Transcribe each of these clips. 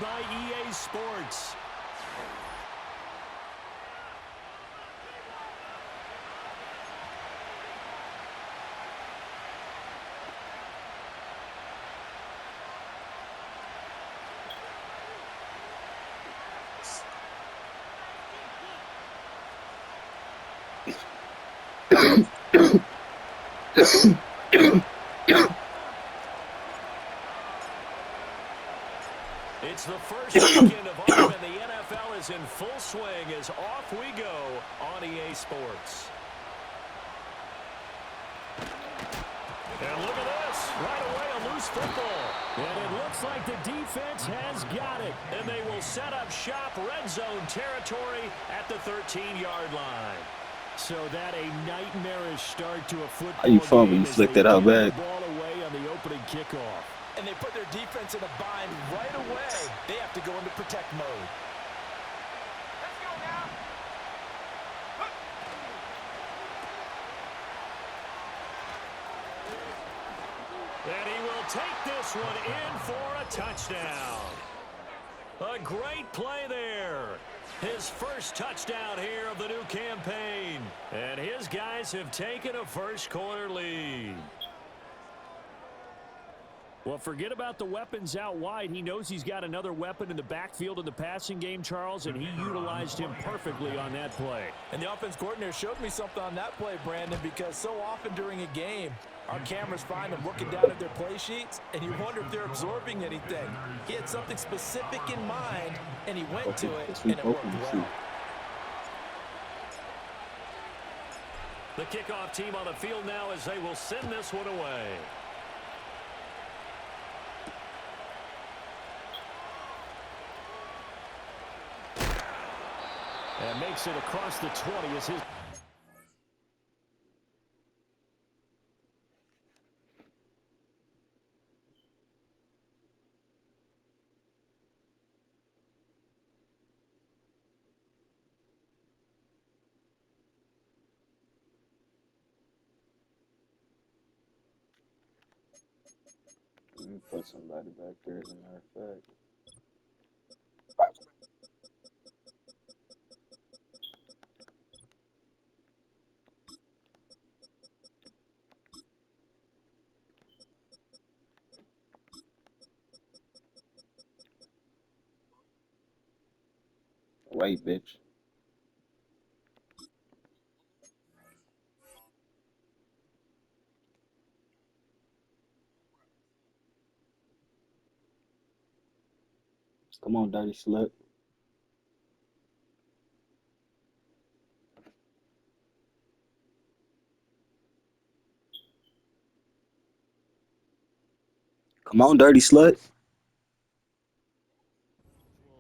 by EA Sports. It's the first weekend of autumn, and the NFL is in full swing as off we go on EA Sports. And look at this. Right away, a loose football. And it looks like the defense has got it. And they will set up shop red zone territory at the 13-yard line. So that a nightmarish start to a football How you fumble? game You as flicked they it out give back. the ball away on the opening kickoff. And they put their defense in a bind right away. They have to go into protect mode. Let's go now. And he will take this one in for a touchdown. A great play there. His first touchdown here of the new campaign. And his guys have taken a first-quarter lead. Well, forget about the weapons out wide. He knows he's got another weapon in the backfield in the passing game, Charles, and he utilized him perfectly on that play. And the offense coordinator showed me something on that play, Brandon, because so often during a game, our cameras find them looking down at their play sheets, and you wonder if they're absorbing anything. He had something specific in mind, and he went to it, and it worked well. The kickoff team on the field now as they will send this one away. And makes it across the 20 as his... Let me put somebody back there, as a matter of fact. Wait, bitch. Come on, dirty slut. Come on, dirty slut.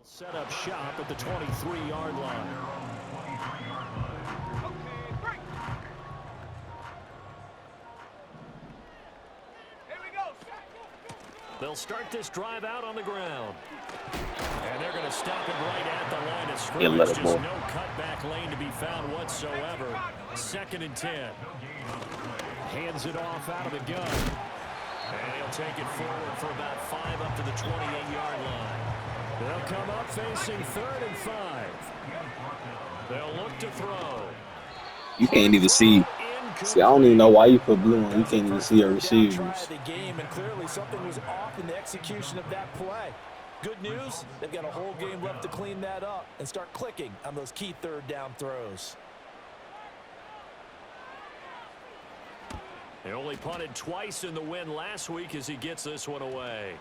Set up shop at the 23-yard line. They'll start this drive out on the ground. And they're going to stop it right at the line of scrimmage. Just no cutback lane to be found whatsoever. 2nd and 10. Hands it off out of the gun. And he'll take it forward for about 5 up to the 28-yard line. They'll come up facing 3rd and 5. They'll look to throw. You can't even see. See, I don't even know why you put blue on. You can't even see your receivers. The game, and clearly something was off in the execution of that play. Good news, they've got a whole game left to clean that up and start clicking on those key 3rd down throws. He only punted twice in the win last week as he gets this one away.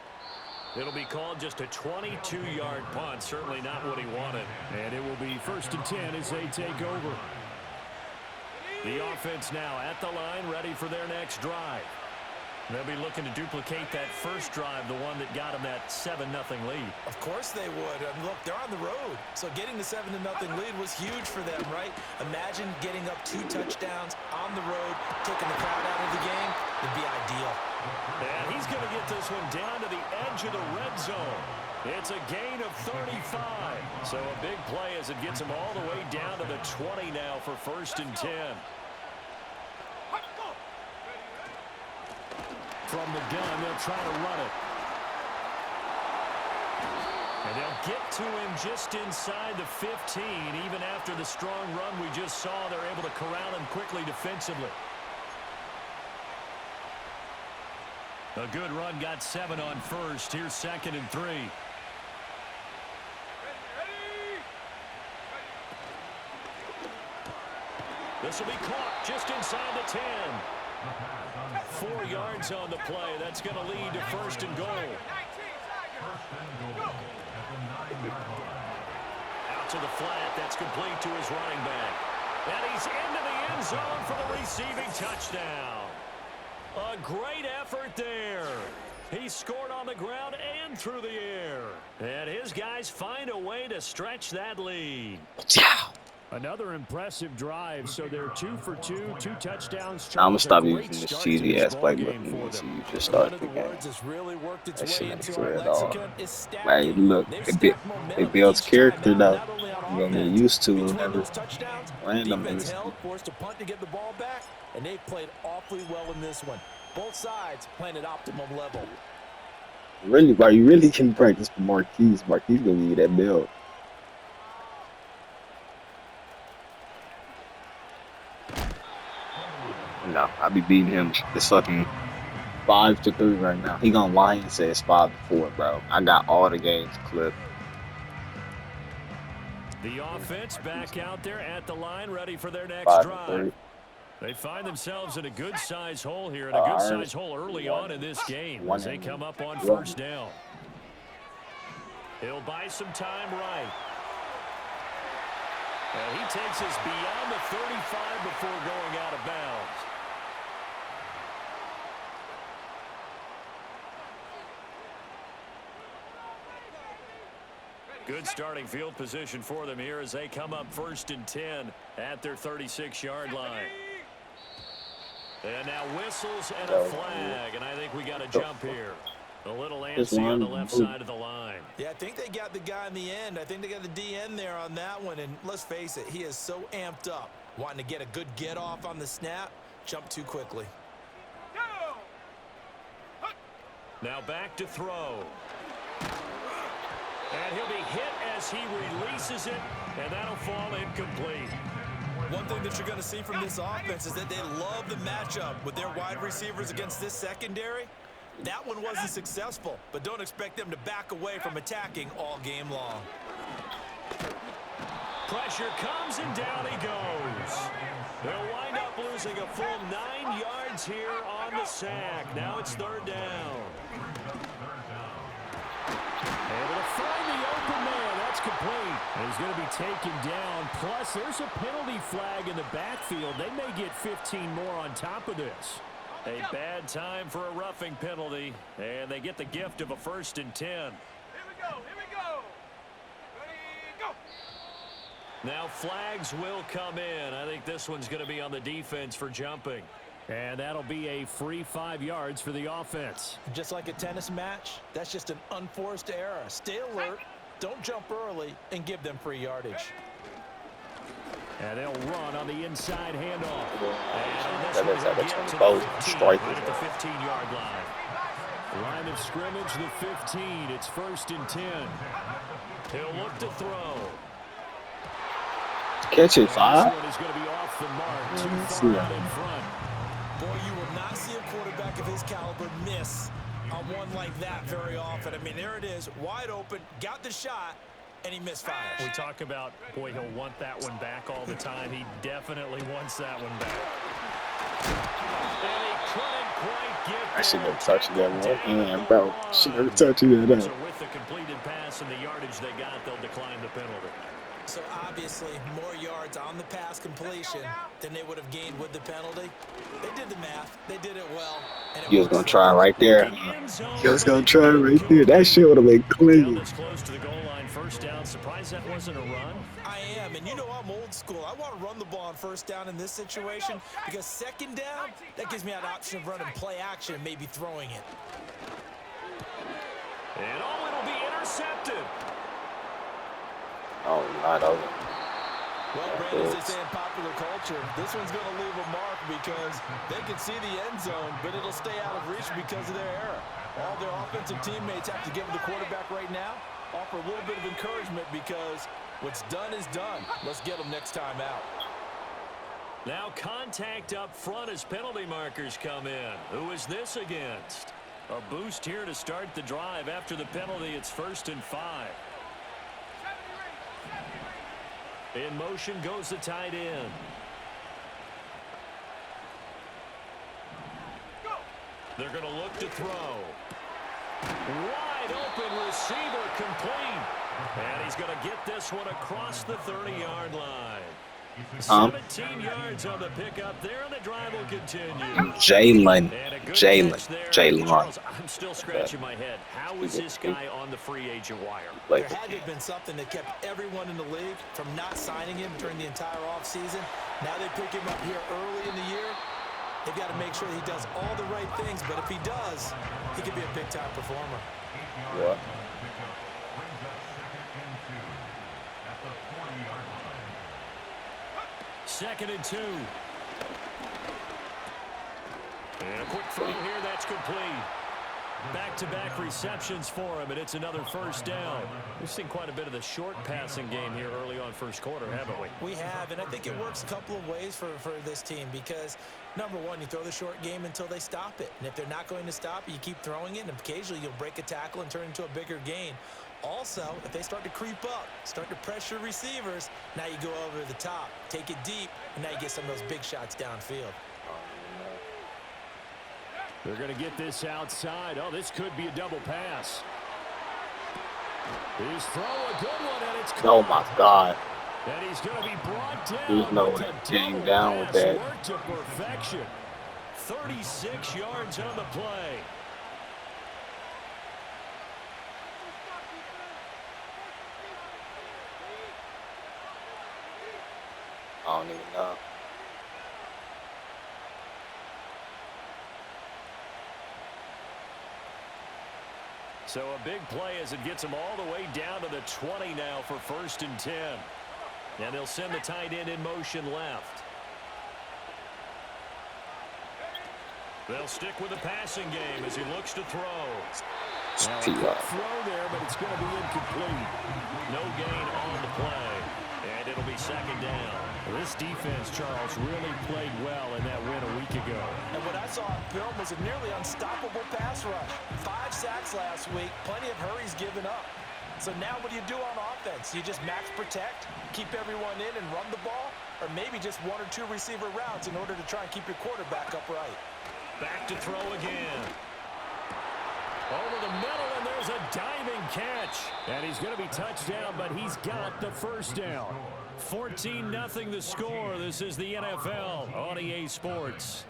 It'll be called just a 22-yard punt. Certainly not what he wanted. And it will be 1st and 10 as they take over. The offense now at the line, ready for their next drive. They'll be looking to duplicate that first drive, the one that got them that 7-0 lead. Of course they would. And look, they're on the road. So getting the 7-0 lead was huge for them, right? Imagine getting up 2 touchdowns on the road, taking the crowd out of the game. It'd be ideal. And he's going to get this one down to the edge of the red zone. It's a gain of 35. So a big play as it gets him all the way down to the 20 now for 1st and 10. From the gun, they'll try to run it. And they'll get to him just inside the 15. Even after the strong run we just saw, they're able to corral him quickly defensively. A good run, got 7 on first. Here's 2nd and 3. This will be caught just inside the 10. 4 yards on the play. That's going to lead to 1st and goal. Out to the flat. That's complete to his running back. And he's into the end zone for the receiving touchdown. A great effort there. He scored on the ground and through the air. And his guys find a way to stretch that lead. Ciao. Another impressive drive, so they're 2 for 2, 2 touchdowns. I'm gonna stop using this cheesy ass playbook and see you just start the game. That shit ain't fair at all. Like, look, they built character though. You're gonna get used to whenever random is. Forced to punt to get the ball back, and they played awfully well in this one. Both sides playing at optimum level. Really, bro, you really can practice for Marquise. Marquise gonna give you that build. No, I be beating him. It's fucking 5-3 right now. He gonna lie and say it's 5-4, bro. I got all the games clipped. The offense back out there at the line, ready for their next 5-3. drive. They find themselves in a good-sized hole here, and a good-sized hole early on in this game as they come up on 1st down. He'll buy some time right. And he takes us beyond the 35 before going out of bounds. Good starting field position for them here as they come up 1st and 10 at their 36-yard line. And now whistles and a flag, and I think we got a jump here. A little antsy on the left side of the line. Yeah, I think they got the guy in the end. I think they got the DN there on that one, and let's face it, he is so amped up, wanting to get a good get-off on the snap, jump too quickly. Now back to throw. And he'll be hit as he releases it, and that'll fall incomplete. One thing that you're going to see from this offense is that they love the matchup with their wide receivers against this secondary. That one wasn't successful, but don't expect them to back away from attacking all game long. Pressure comes, and down he goes. They'll wind up losing a full 9 yards here on the sack. Now it's 3rd down. Able to find the open man. That's complete. And he's going to be taken down. Plus, there's a penalty flag in the backfield. They may get 15 more on top of this. A bad time for a roughing penalty. And they get the gift of a 1st and 10. Here we go. Ready, go. Now flags will come in. I think this one's going to be on the defense for jumping. And that'll be a free 5 yards for the offense. Just like a tennis match, that's just an unforced error. Stay alert, don't jump early, and give them free yardage. And they'll run on the inside handoff. That is how that's both strikers. Right at the 15-yard line. Line of scrimmage, the 15. It's 1st and 10. He'll look to throw. Catch it, 5. This one is going to be off the mark. Too far out in front. Boy, you will not see a quarterback of his caliber miss on one like that very often. I mean, there it is, wide open, got the shot, and he misfires. We talk about, boy, he'll want that one back all the time. He definitely wants that one back. And he couldn't quite get I should have touched that one. Man, bro, should have touched that. So with the completed pass and the yardage they got, they'll decline the penalty. So obviously, more yards on the pass completion than they would have gained with the penalty. They did the math. They did it well. And He was going to try right there. He was going to try right there. That shit would have been clean. Close to the goal line, 1st down. Surprised that wasn't a run. I am, and you know I'm old school. I want to run the ball on 1st down in this situation because 2nd down, that gives me an option of running play action and maybe throwing it. And it'll be intercepted. Oh, not over. Well, Brandon, as they say in popular culture, this one's going to leave a mark because they can see the end zone, but it'll stay out of reach because of their error. All their offensive teammates have to give the quarterback right now offer a little bit of encouragement because what's done is done. Let's get them next time out. Now contact up front as penalty markers come in. Who is this against? A boost here to start the drive. After the penalty, it's 1st and 5. In motion goes the tight end. They're going to look to throw. Wide open receiver complete. And he's going to get this one across the 30-yard line. 17 yards on the pickup there, and the drive will continue. Jalen. I'm still scratching my head. How is this guy on the free agent wire? There had to have been something that kept everyone in the league from not signing him during the entire offseason. Now they pick him up here early in the year. They've got to make sure he does all the right things, but if he does, he could be a big-time performer. What? Second and 2. And a quick throw here, that's complete. Back-to-back receptions for him, and it's another first down. We've seen quite a bit of the short passing game here early on first quarter, haven't we? We have, and I think it works a couple of ways for this team because, number one, you throw the short game until they stop it. And if they're not going to stop it, you keep throwing it, and occasionally you'll break a tackle and turn it into a bigger gain. Also, if they start to creep up, start to pressure receivers, now you go over the top, take it deep, and now you get some of those big shots downfield. They're going to get this outside. Oh, this could be a double pass. He's throwing a good one, and it's caught. Oh, my God. And he's going to be brought down. There's no way getting down with that. Work to perfection. 36 yards on the play. I don't even know. So a big play as it gets them all the way down to the 20 now for 1st and 10. And they'll send the tight end in motion left. They'll stick with the passing game as he looks to throw. Now, a quick throw there, but it's going to be incomplete. No gain on the play. And it'll be 2nd down. This defense, Charles, really played well in that win a week ago. And what I saw on film was a nearly unstoppable pass rush. 5 sacks last week, plenty of hurries given up. So now what do you do on offense? You just max protect, keep everyone in and run the ball, or maybe just 1 or 2 receiver routes in order to try and keep your quarterback upright. Back to throw again. Over the middle, and there's a diving catch. And he's going to be touched down, but he's got the first down. 14-0 the score. This is the NFL on EA Sports.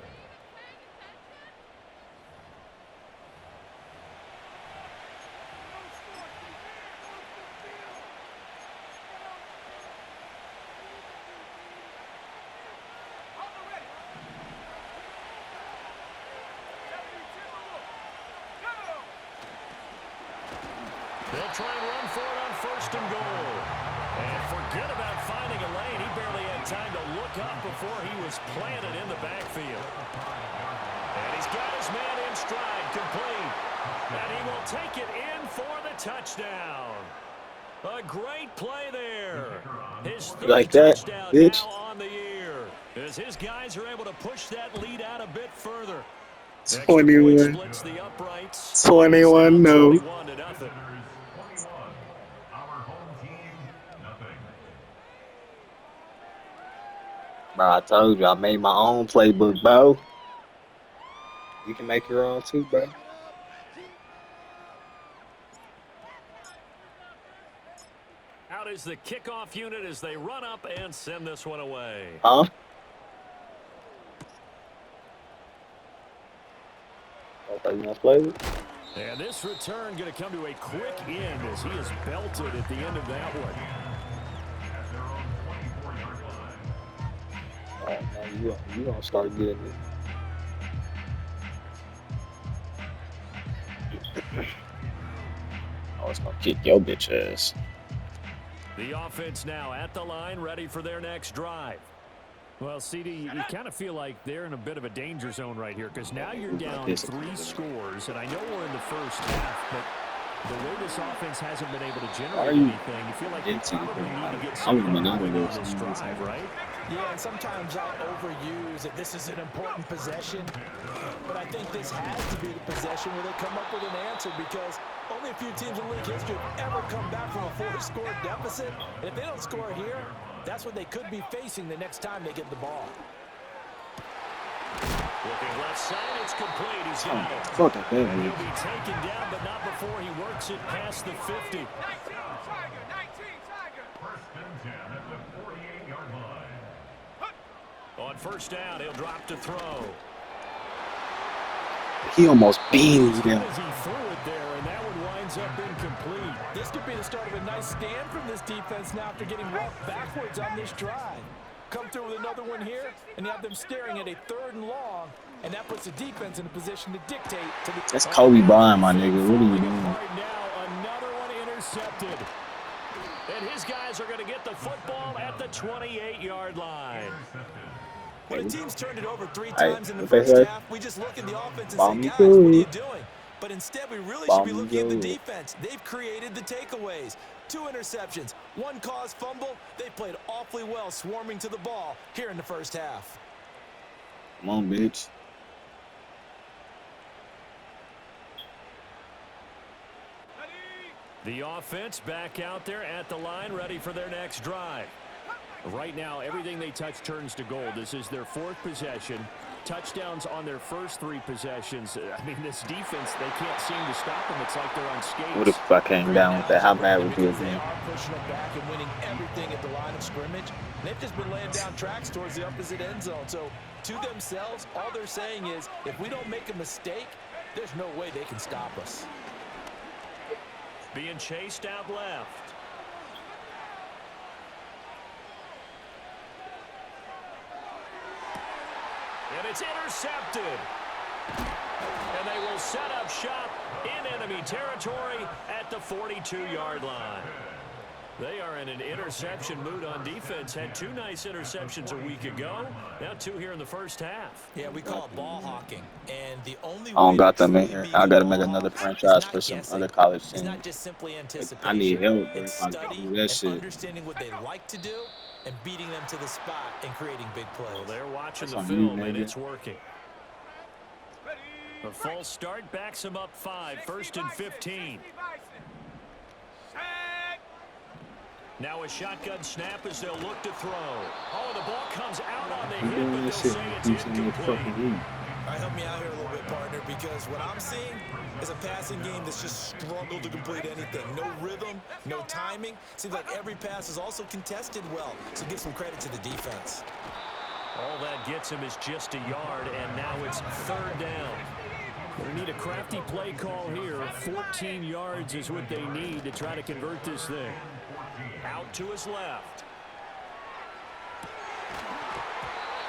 They'll try and run for it on 1st and goal. And forget about finding a lane. He barely had time to look up before he was planted in the backfield. And he's got his man in stride, complete. And he will take it in for the touchdown. A great play there. His third like that, touchdown bitch. now on the year. As his guys are able to push that lead out a bit further. 21. 21, no. 21-0. Bro, I told you, I made my own playbook, bro. You can make your own too, bro. Out is the kickoff unit as they run up and send this one away. Huh? Okay, you want to play it? And this return going to come to a quick end as he is belted at the end of that one. You gonna start getting it. Oh, it's gonna kick your bitch ass. The offense now at the line, ready for their next drive. Well, CD, you kind of feel like they're in a bit of a danger zone right here because now you're down 3 scores, and I know we're in the first half, but The way this offense hasn't been able to Why generate are you anything, you feel like they into probably need to get I'm something gonna going go on this drive, right? Yeah, and sometimes I overuse that this is an important possession, but I think this has to be the possession where they come up with an answer because only a few teams in league history have ever come back from a 4-score deficit. And if they don't score here, that's what they could be facing the next time they get the ball. Looking left side, it's complete. He's got it. Fuck that And man. he'll be taken down, but not before he works it past the 50. On first down, he'll drop to throw. He almost beamed him. He threw it there, and that one winds up incomplete. This could be the start of a nice stand from this defense now after getting walked backwards on this drive. Come through with another one here, and you have them staring at a 3rd and long, and that puts the defense in a position to dictate to the... That's Kobe Bryant, my nigga. What are you doing? Now, another one intercepted. And his guys are going to get the football at the 28-yard line. When a team's turned it over 3 times in the okay, first half, we just look at the offense and say, guys, what are you doing? But instead, we really should be looking at the defense. They've created the takeaways. 2 interceptions, 1 caused fumble. They played awfully well swarming to the ball here in the first half. Come on, bitch. The offense back out there at the line, ready for their next drive. Right now, everything they touch turns to gold. This is their 4th possession. Touchdowns on their first 3 possessions. I mean, this defense, they can't seem to stop them. It's like they're on skates. What if I came down with that? How bad would you have They been? are pushing them back and winning everything at the line of scrimmage. They've just been laying down tracks towards the opposite end zone. So, to themselves, all they're saying is, if we don't make a mistake, there's no way they can stop us. Being chased out left. And it's intercepted. And they will set up shop in enemy territory at the 42-yard line. They are in an interception mood on defense. Had 2 nice interceptions a week ago. Now 2 here in the first half. Yeah, we call it ball hawking. And the only I don't way got to them in truly here. be I gotta ball make hawk another is franchise not for some guessing. other college It's teams. not just simply anticipation. I need help, bro. It's If I study do that and shit. understanding what they like to do and beating them to the spot and creating big plays. Well, they're watching That's the on you, film, and nigga. it's working. A false start backs him up 5, 1st and 15. Now a shotgun snap as they'll look to throw. Oh, the ball comes out on the hit, but they'll say it's incomplete. All right, help me out here a little bit, partner, because what I'm seeing is a passing game that's just struggled to complete anything. No rhythm, no timing. Seems like every pass is also contested well, so give some credit to the defense. All that gets him is just a yard, and now it's 3rd down. They need a crafty play call here. 14 yards is what they need to try to convert this thing. Out to his left.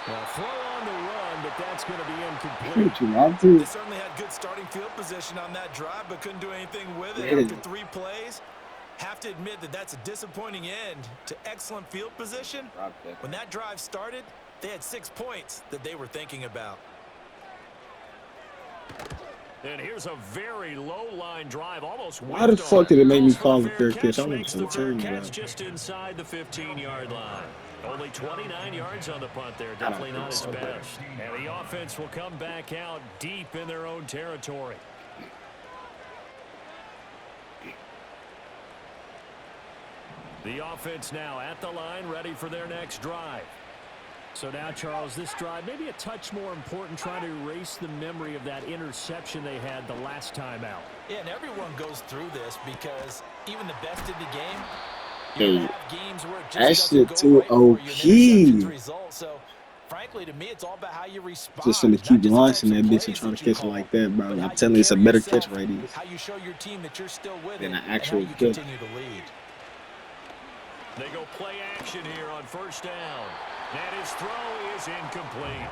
Now throw on the run, but that's going to be incomplete. They certainly had good starting field position on that drive, but couldn't do anything with it after 3 plays. Have to admit that that's a disappointing end to excellent field position. When that drive started, they had 6 points that they were thinking about. And here's a very low-line drive, almost. Why the fuck did it make me call the fair catch? I want Makes to the fair return catch that. just inside the 15-yard line. Only 29 yards on the punt there. Definitely not his best. And the offense will come back out deep in their own territory. The offense now at the line, ready for their next drive. So now, Charles, this drive maybe a touch more important, trying to erase the memory of that interception they had the last time out. Yeah, and everyone goes through this because even the best in the game, Hey, have games where it that just shit doesn't too go right for you, and interceptions OP. result. So, frankly, to me, it's all about how you respond. Just finna not keep just the launching types that of bitch and plays trying that to you catch it call, like that, bro. but how I'm you telling you, it's a carry better catch yourself, rate is how you show your team that you're still with than it, an and actual how you catch. continue to lead. They go play action here on first down. And his throw is incomplete.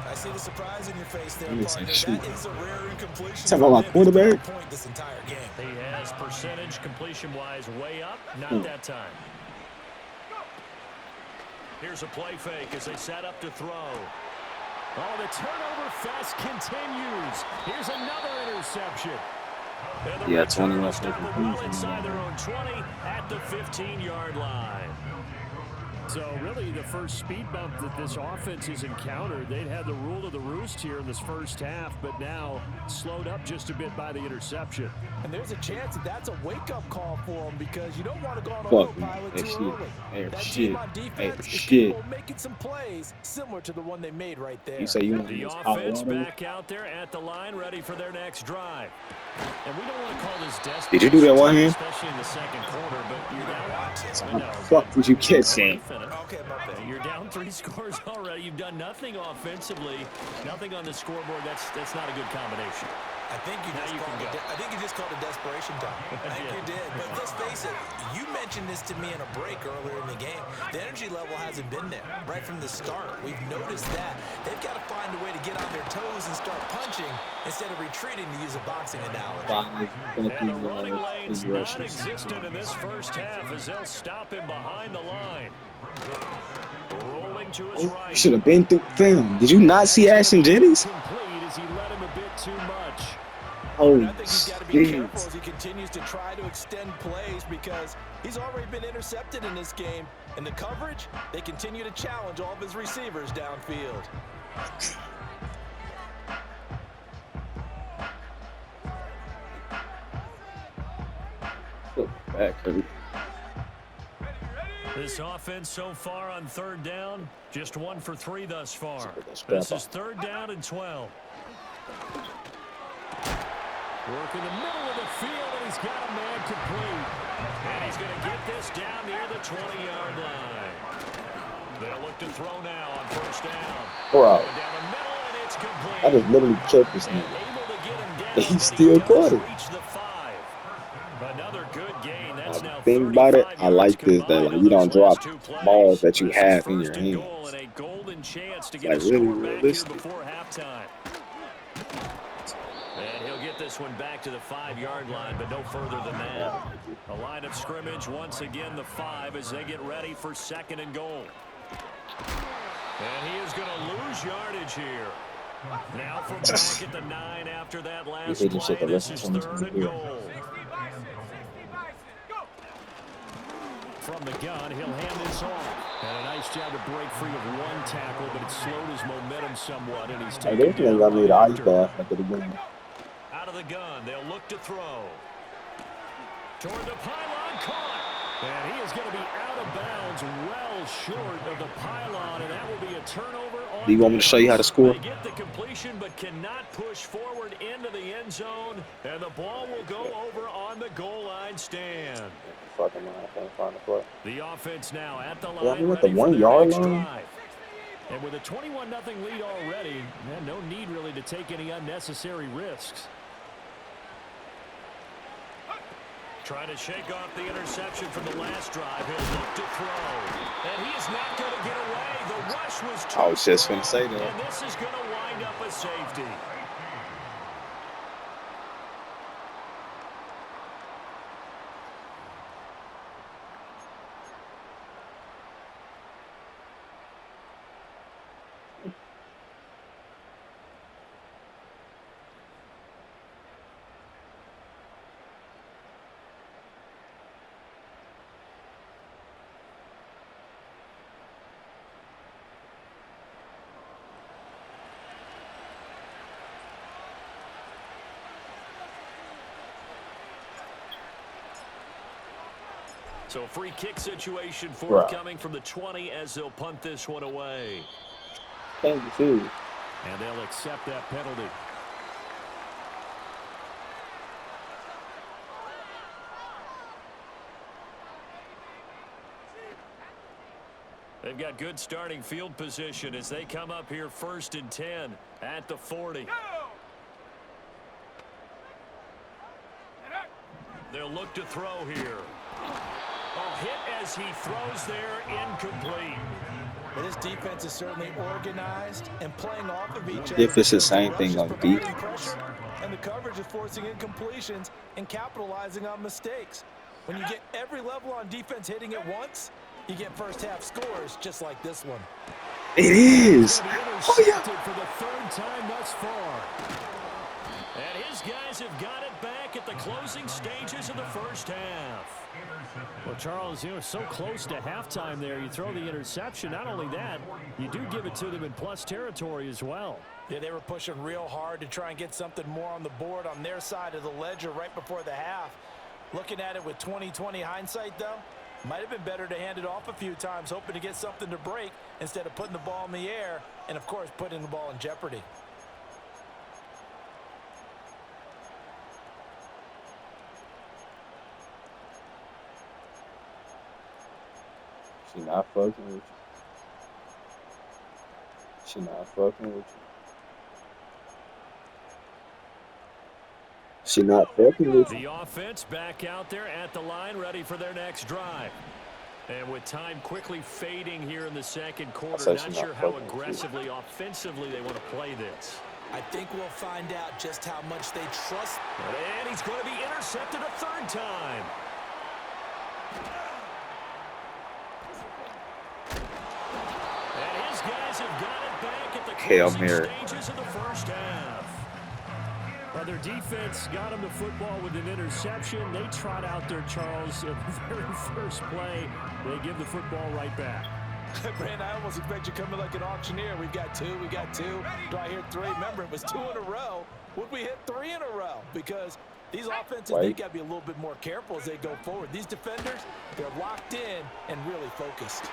I see the surprise in your face there, Let me say partner. shoot. That is a rare incompletion. Talk about my for him. He's quarterback. put on point this entire game. He has percentage completion-wise way up. Not that time. Here's a play fake as they set up to throw. Oh, the turnover fest continues. Here's another interception. And the Yeah, return 20 will left. stop it well inside their own 20 at the 15-yard line. So really the first speed bump that this offense has encountered, they'd had the rule of the roost here in this first half, but now slowed up just a bit by the interception. And there's a chance that that's a wake-up call for them because you don't want to go on Fuck me. autopilot Hey, too shit. early. Hey, That shit. team on defense Hey, is shit. capable of making some plays similar to the one they made right there. You say you want The this offense Colorado? back out there at the line, ready for their next drive. And we don't want to call this desperate. Did you do that one hand? Especially in the second quarter, but you're down. What the fuck did you get, Sam? Okay, my bad. You're down 3 scores already. You've done nothing offensively, nothing on the scoreboard. That's not a good combination. I think you just called a desperation time. I think you did. But let's face it, you mentioned this to me in a break earlier in the game. The energy level hasn't been there right from the start. We've noticed that. They've got to find a way to get on their toes and start punching instead of retreating, to use a boxing analogy. And the running lane's non-existent in this first half as they'll stop him behind the line. Rolling to his right. Should have been through film. Did you not see Ashton Jennings? Complete as he let him a bit too much. Oh, I think he's got to be careful as he continues to try to extend plays because he's already been intercepted in this game. And the coverage, they continue to challenge all of his receivers downfield. back, Kirby. This offense so far on third down, just 1 for 3 thus far. This is third down and 12. Work in the middle of the field, and he's got a man complete. And he's going to get this down near the 20-yard line. They'll look to throw now on first down. Bro, Down the middle, and it's complete. I just literally checked this nigga. Able to get him down, And he but still caught it. reach the 5. Another good gain. That's now Think about it, 35 I like yards this, that combined like on you those don't drop last 2 plays. balls that you This is have in your first and goal hands. and a golden chance to It's get like a really score back here realistic. before halftime. And he'll get this one back to the 5-yard line, but no further than that. A line of scrimmage once again, the 5, as they get ready for second and goal. And he is going to lose yardage here. Now from back at the 9 after that last play, this is third and goal. From the gun, he'll hand this off. And a nice job to break free of one tackle, but it slowed his momentum somewhat, and he's taken down right after. Out of the gun, they'll look to throw. Toward the pylon, caught. And he is going to be out of bounds, well short of the pylon, and that will be a turnover on. Do you want me to show you how to score? They get the completion, but cannot push forward into the end zone, and the ball will go over on the goal line stand. The offense now at the line, with the ready for 1 their yard next line. drive. And with a 21-0 lead already, no need really to take any unnecessary risks. Trying to shake off the interception from the last drive. He'll look to throw. And he is not going to get away. The rush was too I was just going to strong, say that. and this is going to wind up a safety. So free kick situation forthcoming from the 20 as they'll punt this one away. Thank you. And they'll accept that penalty. They've got good starting field position as they come up here 1st and 10 at the 40. They'll look to throw here. Oh, hit as he throws there, incomplete. But this defense is certainly organized and playing off of each other. If it's the same thing on defense. And the coverage is forcing incompletions and capitalizing on mistakes. When you get every level on defense hitting at once, you get first half scores just like this one. It is. Oh, yeah. For the 3rd time thus far. And his guys have got it back at the closing stages of the first half. Well, Charles, you know, so close to halftime there. You throw the interception. Not only that, you do give it to them in plus territory as well. Yeah, they were pushing real hard to try and get something more on the board on their side of the ledger right before the half. Looking at it with 20/20 hindsight, though, might have been better to hand it off a few times, hoping to get something to break instead of putting the ball in the air and, of course, putting the ball in jeopardy. She not fucking with you. She not fucking with you. She not fucking with you. The offense back out there at the line, ready for their next drive. And with time quickly fading here in the second quarter, not sure how aggressively, offensively they want to play this. I think we'll find out just how much they trust. And he's going to be intercepted a third time. And his guys have got it back at the closing stages of the first half. Well, their defense got him the football with an interception. They trot out there, Charles, at the very first play. They give the football right back. Brand, I almost expect you coming like an auctioneer. We've got two. Do I hear three? Remember, it was 2 in a row. Would we hit 3 in a row? Because these offenses, they got to be a little bit more careful as they go forward. These defenders, they're locked in and really focused.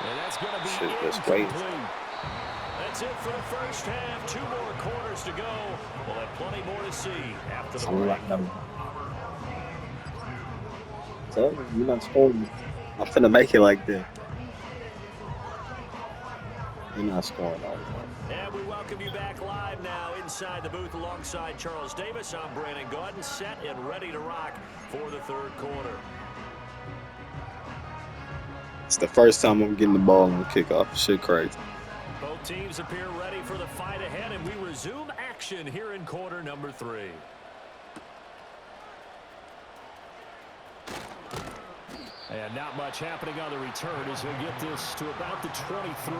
And that's going to be incomplete. That's it for the first half. 2 more quarters to go. We'll have plenty more to see after the break. So, you're not scoring. I'm finna make it like that. You're not scoring all the And we welcome you back live now inside the booth alongside Charles Davis. I'm Brandon Gaudin, set and ready to rock for the third quarter. It's the first time I'm getting the ball on the kickoff. Shit crazy. Both teams appear ready for the fight ahead, and we resume action here in quarter number 3. And not much happening on the return as he'll get this to about the 23.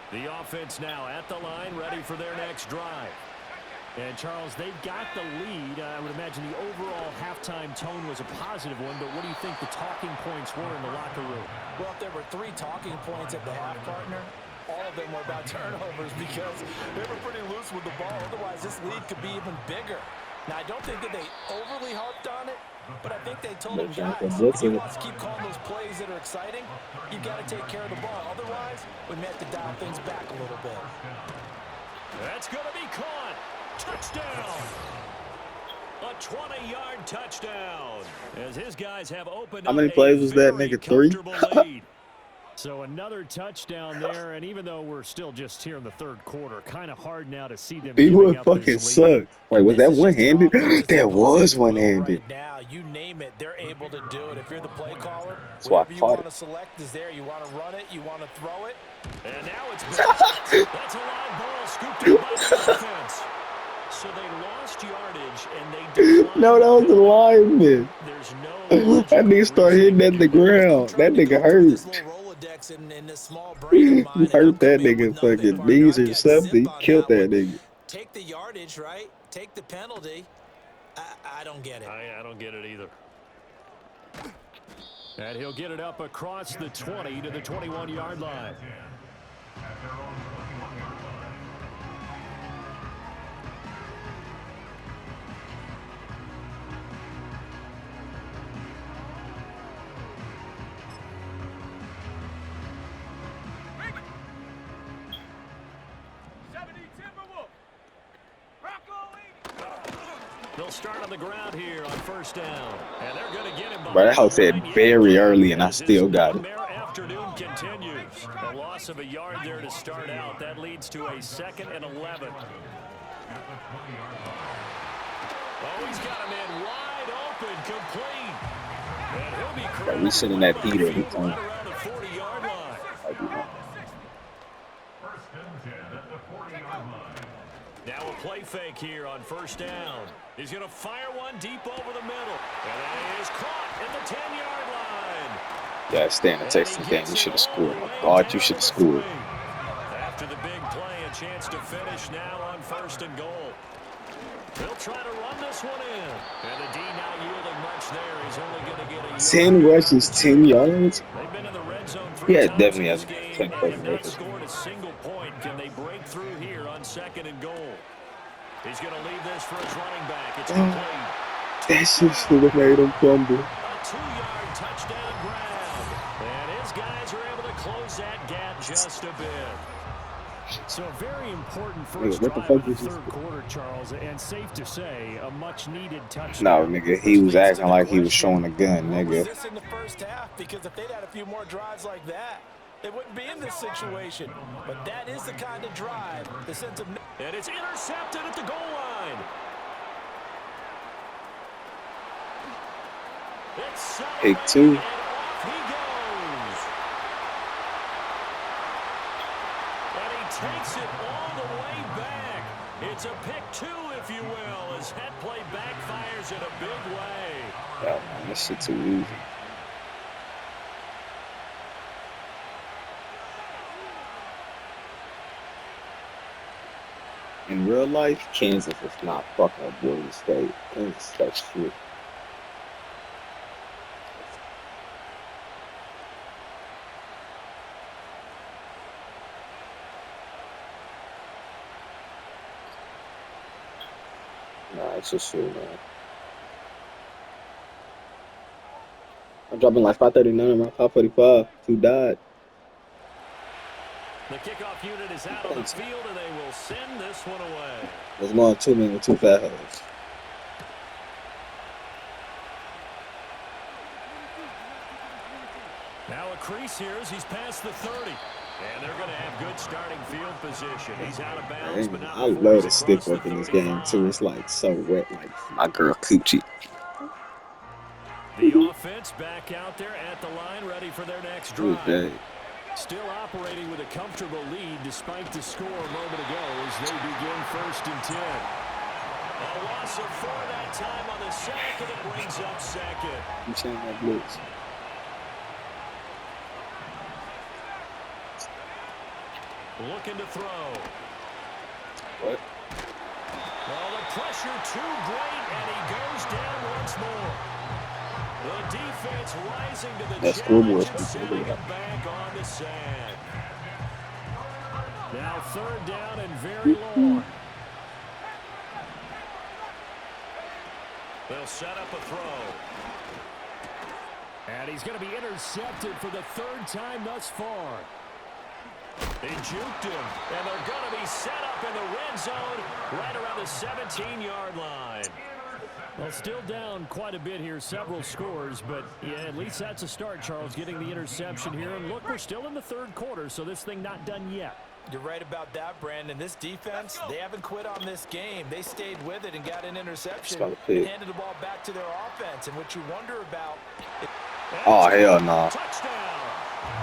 The offense now at the line, ready for their next drive. And, Charles, they've got the lead. I would imagine the overall halftime tone was a positive one, but what do you think the talking points were in the locker room? Well, if there were 3 talking points at the half, partner, all of them were about turnovers because they were pretty loose with the ball. Otherwise, this lead could be even bigger. Now, I don't think that they overly harped on it, but I think they told them, guys, if you want to keep calling those plays that are exciting, you've got to take care of the ball. Otherwise, we may have to dial things back a little bit. That's going to be caught. Touchdown. A 20-yard touchdown. As his guys have opened How many plays was that, nigga? 3? So another touchdown there, and even though we're still just here in the third quarter, kind of hard now to see them. He would fucking suck. Wait, was that one-handed? That was one-handed. Right now, you name it, they're able to do it. If you're the play caller, whatever you want to select is there. You want to run it, you want to throw it. And now it's that's a live ball scooped in by the defense. So they lost yardage and they No, that was the lineman. There's no that nigga started hitting at the ground. That nigga hurt. He hurt that nigga fucking knees or something. He killed that nigga. Take the yardage, right? Take the penalty. I don't get it. I don't get it either. And he'll get it up across the 20 to the 21-yard line. They'll start on the ground here on first down. And they're going to get him. But that house said very early, and I still got it. Afternoon continues. A loss of a yard there to start out. That leads to a 2nd and 11. Oh, he's got him in wide open, complete. And he'll be credited. We sitting at Peter. He's on. Around the 40-yard line. Now a play fake here on first down. He's going to fire one deep over the middle. And that is caught at the 10-yard line. Yeah, stay in the And he Texans game. You gets it should have all scored. the My way God, you down should have the scored. swing. After the big play, a chance to finish now on 1st and goal. They'll try to run this one in. And the D not yielding much there. He's only going to get a 10 yard here rushes, to 10 start. yards. They've been in the red zone 3 Yeah, times in definitely this has game 10 and have fucking not rushes. scored a single point. Can they break through here on 2nd and goal? He's going to leave this for his running back. It's complete. That shit should have made him fumble. A 2-yard touchdown grab. And his guys are able to close that gap just a bit. So a very important Nigga, first what the drive fuck of the is this? third quarter, Charles, and safe to say, a much-needed No, touchdown. nigga, he Which was leads to acting the like he was question, showing a gun, what was nigga. this in the first half? Because if they'd had a few more drives like that, they wouldn't be in this situation. But that is the kind of drive that sends them. And it's intercepted at the goal line. It's Pick celebrated, 2. and off he goes. And he takes it all the way back. It's a pick 2, if you will, as that play backfires in a big way. Yeah, man, this shit too easy. In real life, Kansas is not fucking up Georgia State. Kansas is that shit. Nah, it's just shit, man. I'm dropping like 539, around 545. 2 died. The kickoff unit is out on the field, and they will send this one away. There's more than 2 men with 2 fat hoes. Now a crease here as he's past the 30. And they're going to have good starting field position. He's out of bounds, but not I before love he's the across stick up the in this game 35. too. It's like so wet, like my girl Coochie. The offense back out there at the line, ready for their next drive. Okay. Still operating with a comfortable lead despite the score a moment ago as they begin 1st and 10. A loss of 4 that time on the sack, and it brings up 2nd. I'm saying that blitz. Looking to throw. What? Well, the pressure too great, and he goes down once more. The defense rising to the challenge and sending him back on the sand. Now 3rd down and very long. They'll set up a throw. And he's going to be intercepted for the 3rd time thus far. They juked him, and they're going to be set up in the red zone right around the 17-yard line. Well, still down quite a bit here, several scores, but yeah, at least that's a start, Charles, getting the interception here. And look, we're still in the 3rd quarter, so this thing not done yet. You're right about that, Brandon. This defense, they haven't quit on this game. They stayed with it and got an interception and handed the ball back to their offense. And what you wonder about... Oh, hell no. Touchdown.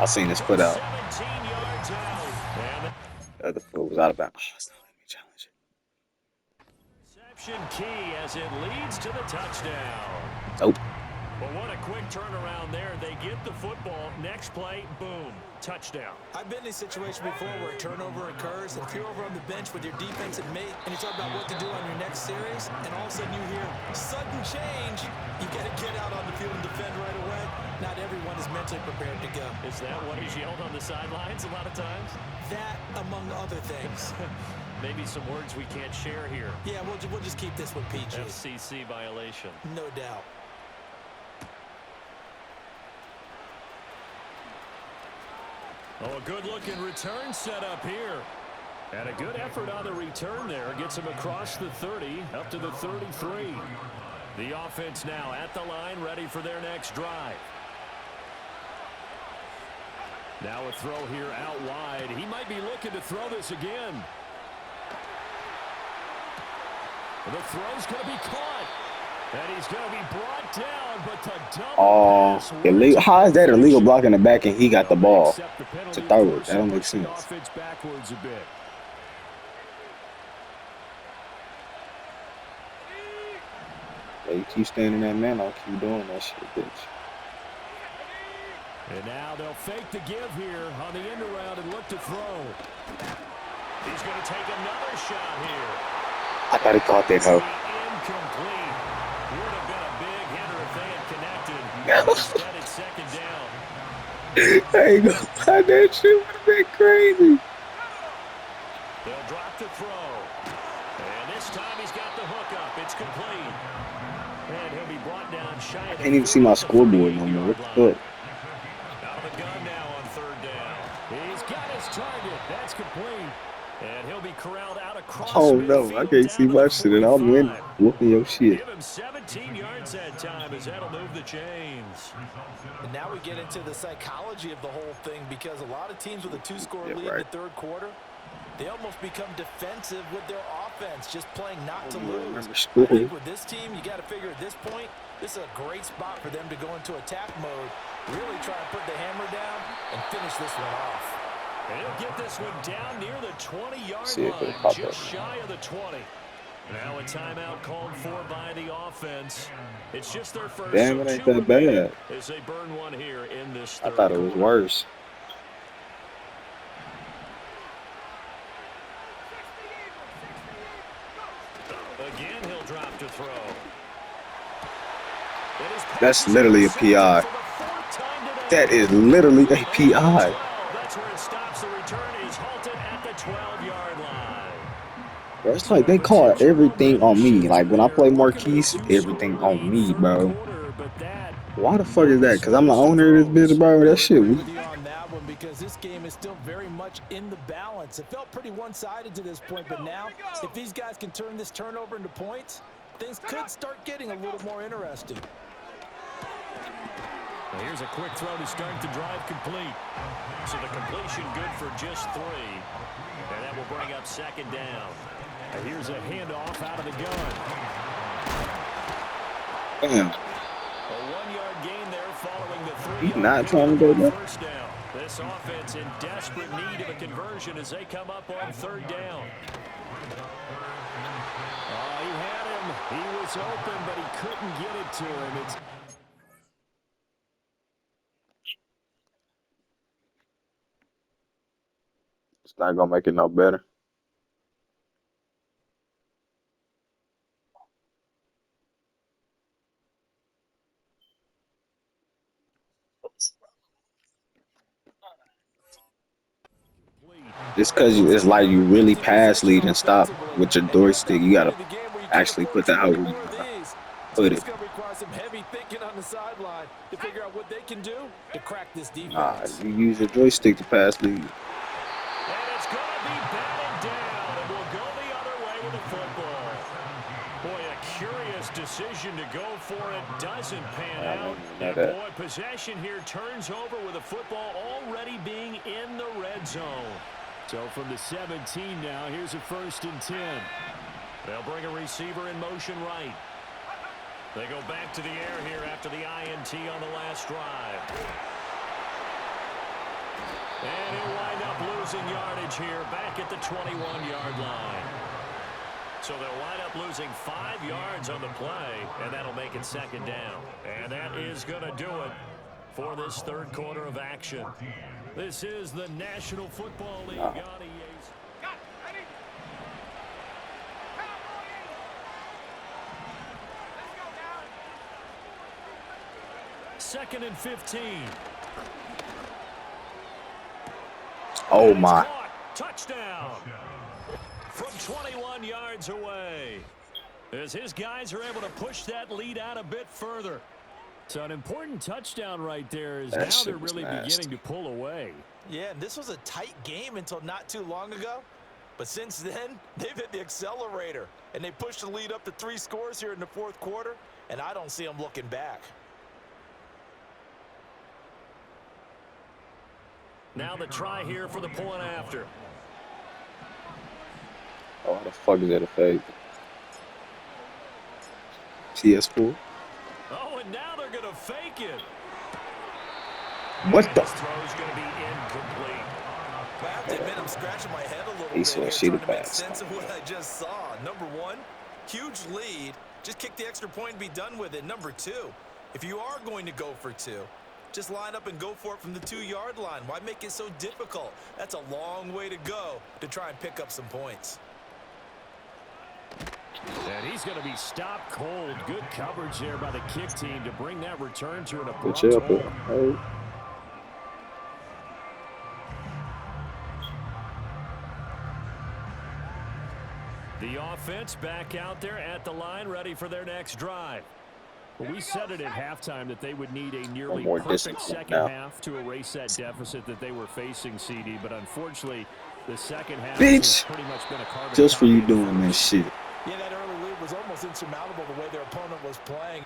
I seen this put out. 17 yards out. The other foot was out of bounds. Oh, it's not letting me challenge Reception key as it leads to the touchdown. Nope. But what a quick turnaround there. They get the football. Next play, boom, touchdown. I've been in a situation before where a turnover occurs, and if you're over on the bench with your defensive mate and you talk about what to do on your next series, and all of a sudden you hear sudden change, you got to get out on the field and defend right away. Not everyone is mentally prepared to go. Is that what is yelled on the sidelines a lot of times? That, among other things. Maybe some words we can't share here. Yeah, we'll just keep this one PG. FCC violation. No doubt. Oh, a good-looking return set up here. And a good effort on the return there. Gets him across the 30, up to the 33. The offense now at the line, ready for their next drive. Now a throw here out wide. He might be looking to throw this again. The throw's going to be caught. And he's going to be brought down, but the double pass illegal. How is that illegal blocking the back and he got the ball to throw it? That don't make sense. Offense backwards a bit. Yeah, you keep standing that man, I'll keep doing that shit, bitch. And now they'll fake the give here on the end around and look to throw. He's going to take another shot here. I thought he caught that hoe. Incomplete. Would have been a big hitter if they had connected. Instead, it's second down. I ain't gonna lie, that shit would have been crazy. They'll drop the throw. And this time he's got the hook up. It's complete. And he'll be brought down shy. I can't even see my scoreboard no more. What the fuck? Out of the gun now on third down. He's got his target. That's complete. And he'll be corralled out across. Oh no, I can't see my shit and I'm in whooping your shit. Give him 17 yards that time as that'll move the chains. And now we get into the psychology of the whole thing because a lot of teams with a two-score lead in the third quarter, they almost become defensive with their offense, just playing not to lose. I think with this team, you got to figure at this point, this is a great spot for them to go into attack mode, really try to put the hammer down and finish this one off. And he'll get this one down near the 20-yard line, just shy of the 20. Now a timeout called for by the offense. It's just their first. Damn, it ain't that bad. As they burn one here in this I thought it was worse. Again, he'll drop to throw. That's literally a PI. That is literally a PI. That's where it stops. The return is halted at the 12-yard line. Bro, it's like they call everything on me. Like when I play Marquise, everything on me, bro. Why the fuck is that? Because I'm the owner of this bitch, bro. That shit weak. Because this game is still very much in the balance. It felt pretty one-sided to this point, but now if these guys can turn this turnover into points, things could start getting a little more interesting. Well, here's a quick throw to start the drive complete. So the completion good for just 3. And that will bring up second down. And here's a handoff out of the gun. Damn. A 1-yard gain there following the 3. He's not trying to go there. First down. This offense in desperate need of a conversion as they come up on third down. Oh, he had him. He was open, but he couldn't get it to him. It's not gonna make it no better. It's because it's like you really pass lead and stop with your joystick. You gotta actually put that out where you put it. Some heavy thinking on the sideline to figure out what they can do to crack this defense. Nah, you use your joystick to pass lead. And it's going to be batted down, and we'll go the other way with the football. Boy, a curious decision to go for it. Doesn't pan out. And boy, possession here turns over with the football already being in the red zone. So from the 17 now, here's a 1st and 10. They'll bring a receiver in motion right. They go back to the air here after the INT on the last drive. And he'll wind up losing yardage here back at the 21-yard line. So they'll wind up losing 5 yards on the play, and that'll make it second down. And that is going to do it for this third quarter of action. This is the National Football League on EA's. 2nd and 15. Oh my. Touchdown. From 21 yards away. As his guys are able to push that lead out a bit further. So an important touchdown right there is now they're really beginning to pull away. Yeah, and this was a tight game until not too long ago. But since then, they've hit the accelerator. And they pushed the lead up to 3 scores here in the fourth quarter. And I don't see them looking back. Now the try here for the point after. Oh, how the fuck is that a fake? CS4? Oh, and now they're going to fake it. What the? This throw's going to be incomplete. I have to admit, I'm scratching my head a little bit He's here, trying to make sense of what I just saw. Number 1, huge lead. Just kick the extra point and be done with it. Number 2, if you are going to go for 2, Just line up and go for it from the 2-yard line. Why make it so difficult? That's a long way to go to try and pick up some points. And he's going to be stopped cold. Good coverage there by the kick team to bring that return to an abrupt Good job, halt. hey. The offense back out there at the line, ready for their next drive. We said it at halftime that they would need a nearly perfect second half to erase that deficit that they were facing, CD. But unfortunately, the second half has pretty much been a carbon just for you doing this shit. Yeah, that early lead was almost insurmountable the way their opponent was playing.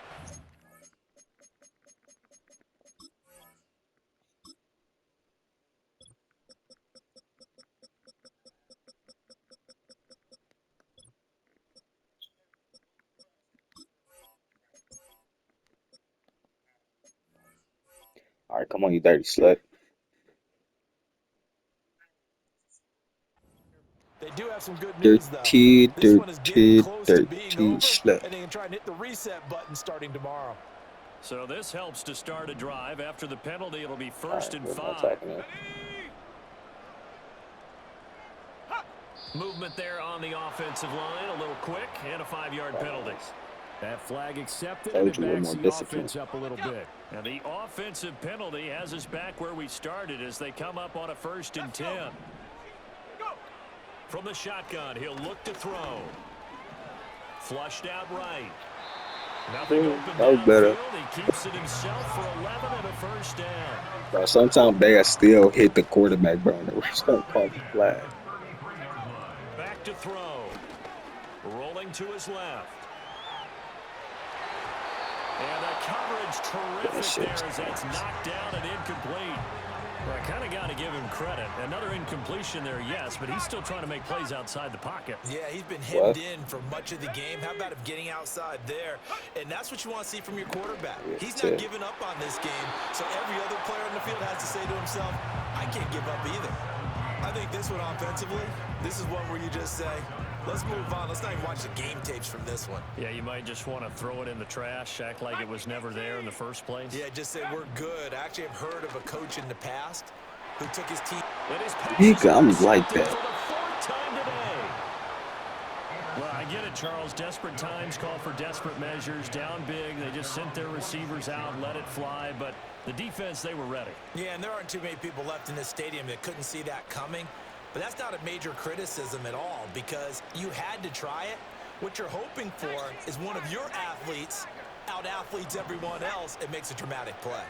All right, come on, you dirty slut. They do have some good news, though. This one is getting close to being over, slut. and they can try and hit the reset button starting tomorrow. So this helps to start a drive. After the penalty, it'll be 1st and 5. Movement there on the offensive line, a little quick, and a 5-yard penalty. That flag accepted, and it backs the offense up a little bit. And the offensive penalty has us back where we started as they come up on a 1st and 10. From the shotgun, he'll look to throw. Flushed out right. Nothing open downfield. He keeps it himself for 11 and a 1st down. Bro, sometimes they still hit the quarterback, bro. We're just going to call the flag. Back to throw. Rolling to his left. And the coverage terrific there as that's knocked down and incomplete. Well, I kind of got to give him credit. Another incompletion there, yes, but he's still trying to make plays outside the pocket. Yeah, he's been hemmed in for much of the game. How about him getting outside there? And that's what you want to see from your quarterback. He's not giving up on this game, so every other player on the field has to say to himself, I can't give up either. I think this one offensively, this is one where you just say, let's move on. Let's not even watch the game tapes from this one. Yeah, you might just want to throw it in the trash, act like it was never there in the first place. Yeah, just say we're good. I actually have heard of a coach in the past who took his team. I'm like that. Well, I get it, Charles. Desperate times call for desperate measures. Down big, they just sent their receivers out, let it fly. But the defense, they were ready. Yeah, and there aren't too many people left in this stadium that couldn't see that coming. But that's not a major criticism at all because you had to try it. What you're hoping for is one of your athletes out-athletes everyone else and makes a dramatic play.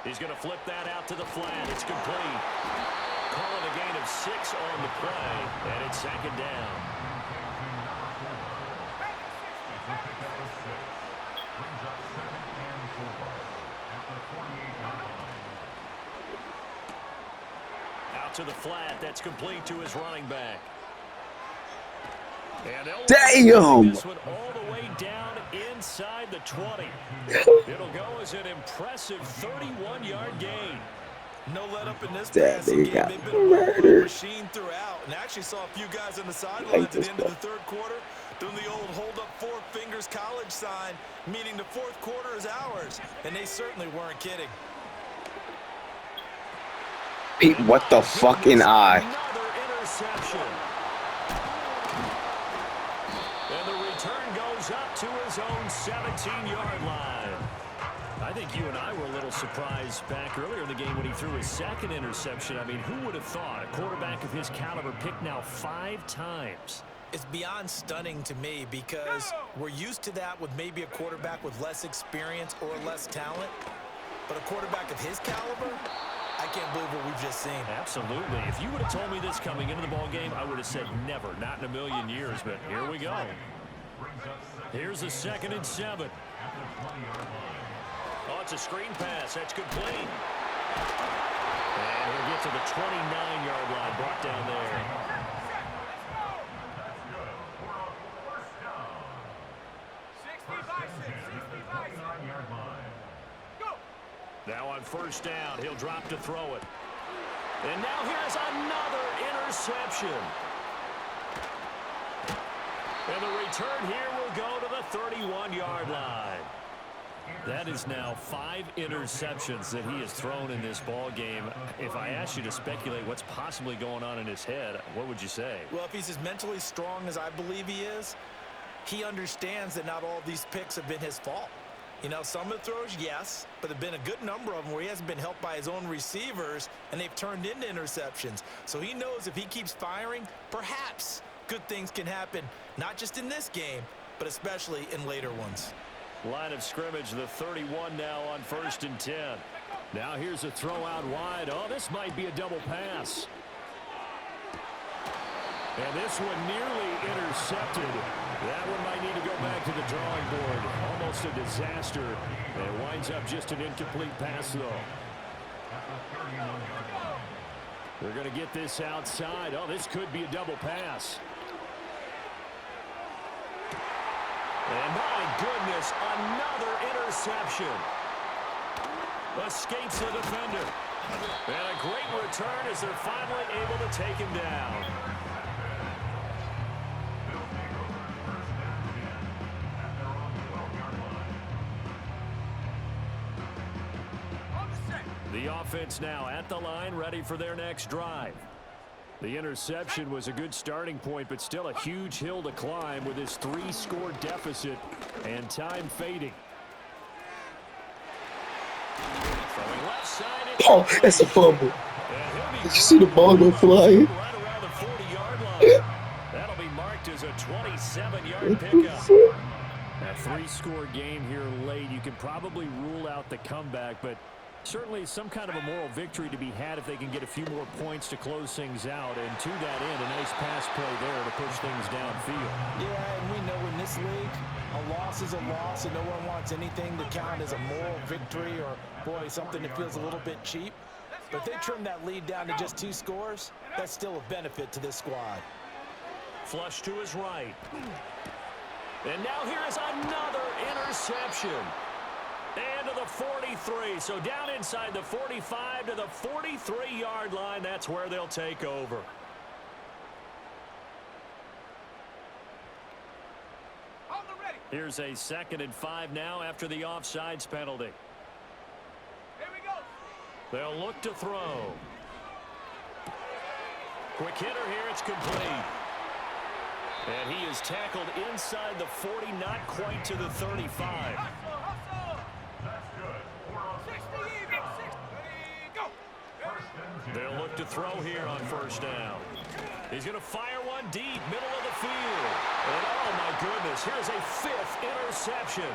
He's going to flip that out to the flat. It's complete. Calling a gain of 6 on the play, and it's 2nd down. Out to the flat. That's complete to his running back. And damn! This one all the way down inside the 20. It'll go as an impressive 31-yard gain. No let up in this passing game. They've been a machine throughout. And actually saw a few guys on the sidelines at the end of the 3rd quarter doing the old hold up 4 fingers college sign, meaning the 4th quarter is ours. And they certainly weren't kidding. Pete, what the fucking eye? Another interception. And the return goes up to his own 17-yard line. I think you and I were a little surprised back earlier in the game when he threw his 2nd interception. I mean, who would have thought a quarterback of his caliber picked now 5 times? It's beyond stunning to me because we're used to that with maybe a quarterback with less experience or less talent. But a quarterback of his caliber, I can't believe what we've just seen. Absolutely. If you would have told me this coming into the ball game, I would have said never, not in a million years. But here we go. Here's a 2nd and 7. Oh, it's a screen pass. That's complete. And he'll get to the 29-yard line, brought down there. Now on 1st down, he'll drop to throw it. And now here's another interception. And the return here will go to the 31-yard line. That is now 5 interceptions that he has thrown in this ball game. If I asked you to speculate what's possibly going on in his head, what would you say? Well, if he's as mentally strong as I believe he is, he understands that not all these picks have been his fault. You know, some of the throws, yes, but there have been a good number of them where he hasn't been helped by his own receivers, and they've turned into interceptions. So he knows if he keeps firing, perhaps good things can happen, not just in this game, but especially in later ones. Line of scrimmage, the 31 now on 1st and 10. Now here's a throw out wide. Oh, this might be a double pass. And this one nearly intercepted. That one might need to go back to the drawing board. Almost a disaster. And it winds up just an incomplete pass, though. They're going to get this outside. Oh, this could be a double pass. And my goodness, another interception. Escapes the defender. And a great return as they're finally able to take him down. The offense now at the line, ready for their next drive. The interception was a good starting point, but still a huge hill to climb with his 3-score deficit and time fading. Left side, Oh, that's a fumble. Did you see the ball go flying? Right around the 40-yard line. That'll be marked as a 27-yard pickup. A 3-score game here late. You can probably rule out the comeback, but certainly some kind of a moral victory to be had if they can get a few more points to close things out. And to that end, a nice pass play there to push things downfield. Yeah, and we know in this league, a loss is a loss, and no one wants anything to count as a moral victory or, boy, something that feels a little bit cheap. But if they trim that lead down to just 2 scores, that's still a benefit to this squad. Flush to his right. And now here is another interception. And to the 43. So down inside the 45 to the 43-yard line. That's where they'll take over. Here's a 2nd and 5 now after the offsides penalty. Here we go. They'll look to throw. Quick hitter here. It's complete. And he is tackled inside the 40, not quite to the 35. They'll look to throw here on 1st down. He's going to fire one deep, middle of the field. And oh, my goodness, here's a 5th interception.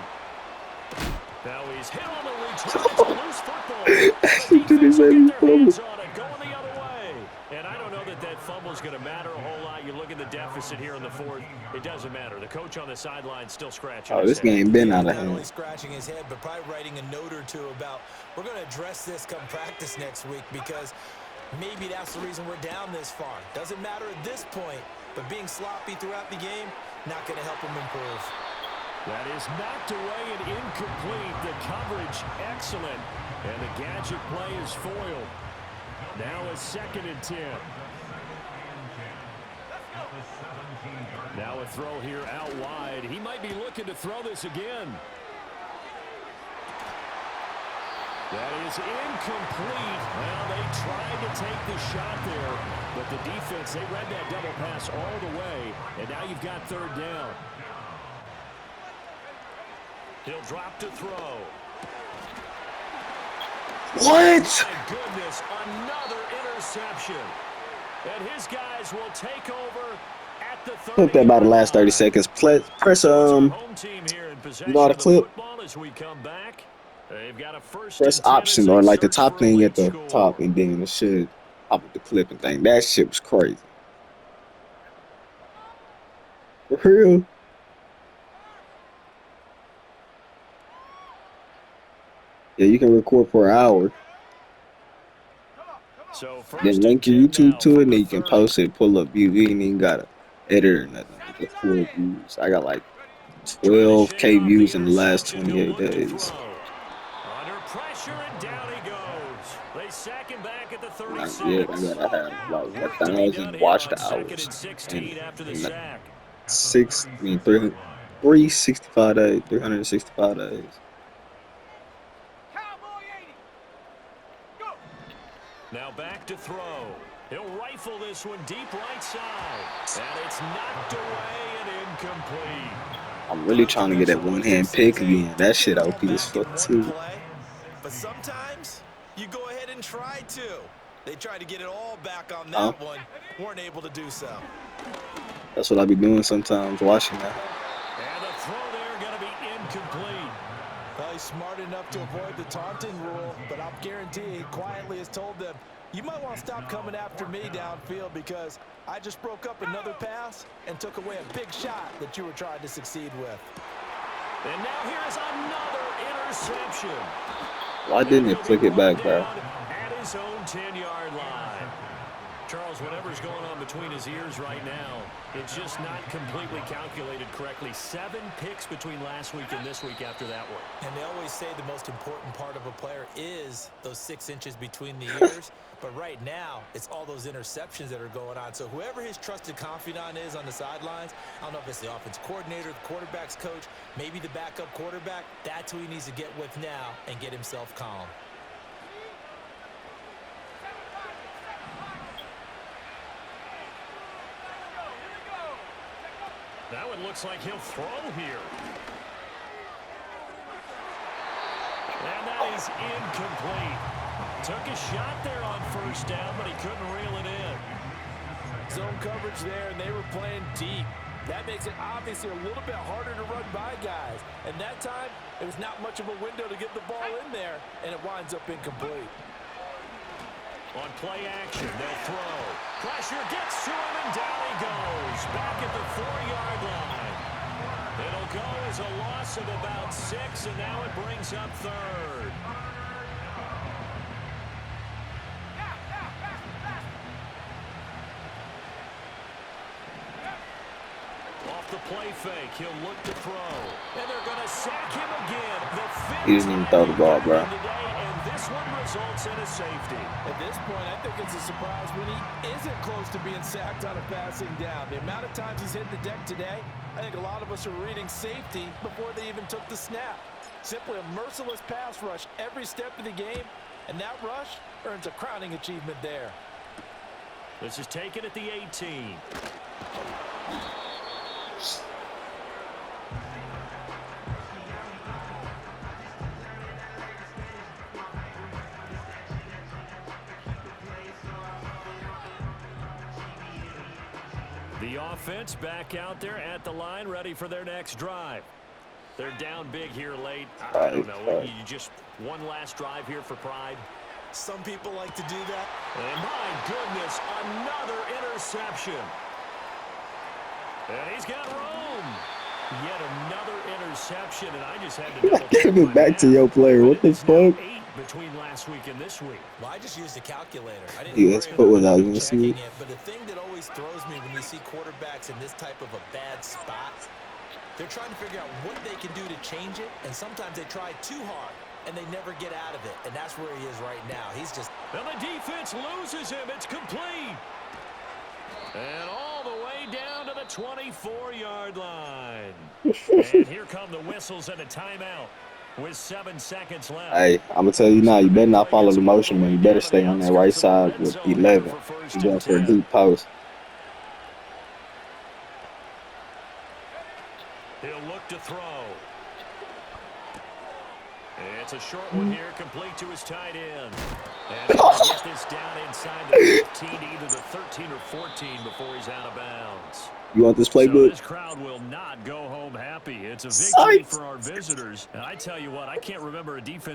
Now he's hit on the return. It's a loose football. Defense will get their hands on it, going the other way. And I don't know that that fumble is going to matter a whole lot. You look at the deficit here in the 4th. It doesn't matter. The coach on the sideline still scratching his this head. game been out of Not only hand. scratching his head, but probably writing a note or two about, we're going to address this come practice next week, because maybe that's the reason we're down this far. Doesn't matter at this point, but being sloppy throughout the game, not going to help him improve. That is knocked away and incomplete. The coverage excellent. And the gadget play is foiled. Now a 2nd and 10. Now a throw here out wide. He might be looking to throw this again. That is incomplete. Well, they tried to take the shot there, but the defense, they read that double pass all the way, and now you've got 3rd down. He'll drop to throw. What? My goodness, another interception. And his guys will take over at the 30. Clip that about the last 30 seconds. Press Home team here in possession you know the of the clip? football as we come back. They've got a 1st Press and 10 option as or they like the search top for a thing late at the score. top, and then it should pop up the clip and thing. That shit was crazy. For real. Yeah, you can record for an hour. So Then link your YouTube to it, and then you can post it, pull up UV, and then you got an editor and nothing. Get 4 views. I got like 12K views in the last 28 days. Under pressure and down he goes. They sack him back at the 36. Yeah, I gotta have like 1,000 watched hours. 16 after the sack. 365 days, 365 days. back to throw. He'll rifle this one deep right side. And it's knocked away and incomplete. I'm really trying to get that one-hand pick again. That shit OP as fuck too. But sometimes you go ahead and try to. They tried to get it all back on that one. Weren't able to do so. That's what I be doing sometimes, watching that. And the throw there going to be incomplete. Well, he's smart enough to avoid the taunting rule, but I'll guarantee he quietly has told them, you might want to stop coming after me downfield because I just broke up another pass and took away a big shot that you were trying to succeed with. And now here's another interception. Why didn't it flick it back, bro? At his own 10-yard line. Charles, whatever's going on between his ears right now, it's just not completely calculated correctly. 7 picks between last week and this week after that one. And they always say the most important part of a player is those 6 inches between the ears. But right now, it's all those interceptions that are going on. So whoever his trusted confidant is on the sidelines, I don't know if it's the offense coordinator, the quarterback's coach, maybe the backup quarterback, that's who he needs to get with now and get himself calm. Now it looks like he'll throw here. And that is incomplete. Took a shot there on first down, but he couldn't reel it in. Zone coverage there, and they were playing deep. That makes it obviously a little bit harder to run by guys. And that time, it was not much of a window to get the ball in there, and it winds up incomplete. On play action, they'll throw. Pressure gets to him, and down he goes. Back at the 4-yard line. It'll go as a loss of about 6, and now it brings up 3rd. Off the play fake, he'll look to throw. And they're going to sack him again. He didn't even throw the ball, bro. This one results in a safety. At this point, I think it's a surprise when he isn't close to being sacked on a passing down. The amount of times he's hit the deck today, I think a lot of us are reading safety before they even took the snap. Simply a merciless pass rush every step of the game, and that rush earns a crowning achievement there. This is taken at the 18. The offense back out there at the line, ready for their next drive. They're down big here late. I don't know. You just one last drive here for pride. Some people like to do that. And my goodness, another interception. And he's got room. Yet another interception, and I just had to double check. Give it back to your player. What the fuck? 8 between last week and this week. Well, I just used a calculator. I didn't US put without checking it. But the thing that always throws me when you see quarterbacks in this type of a bad spot, they're trying to figure out what they can do to change it, and sometimes they try too hard, and they never get out of it, and that's where he is right now. He's just... And the defense loses him. It's complete. And all the way down to the 24-yard line. And here come the whistles and a timeout with 7 seconds left. Hey, I'm going to tell you now, you better not follow the motion, man. You better stay on that right side with 11. You're going for a deep post. He'll look to throw. It's a short one here, complete to his tight end. And he'll get this down inside the 15, either the 13 or 14 before he's out of bounds. You want this playbook? So this crowd will not go home happy. It's a victory for our visitors. And I tell you what, I can't remember a defense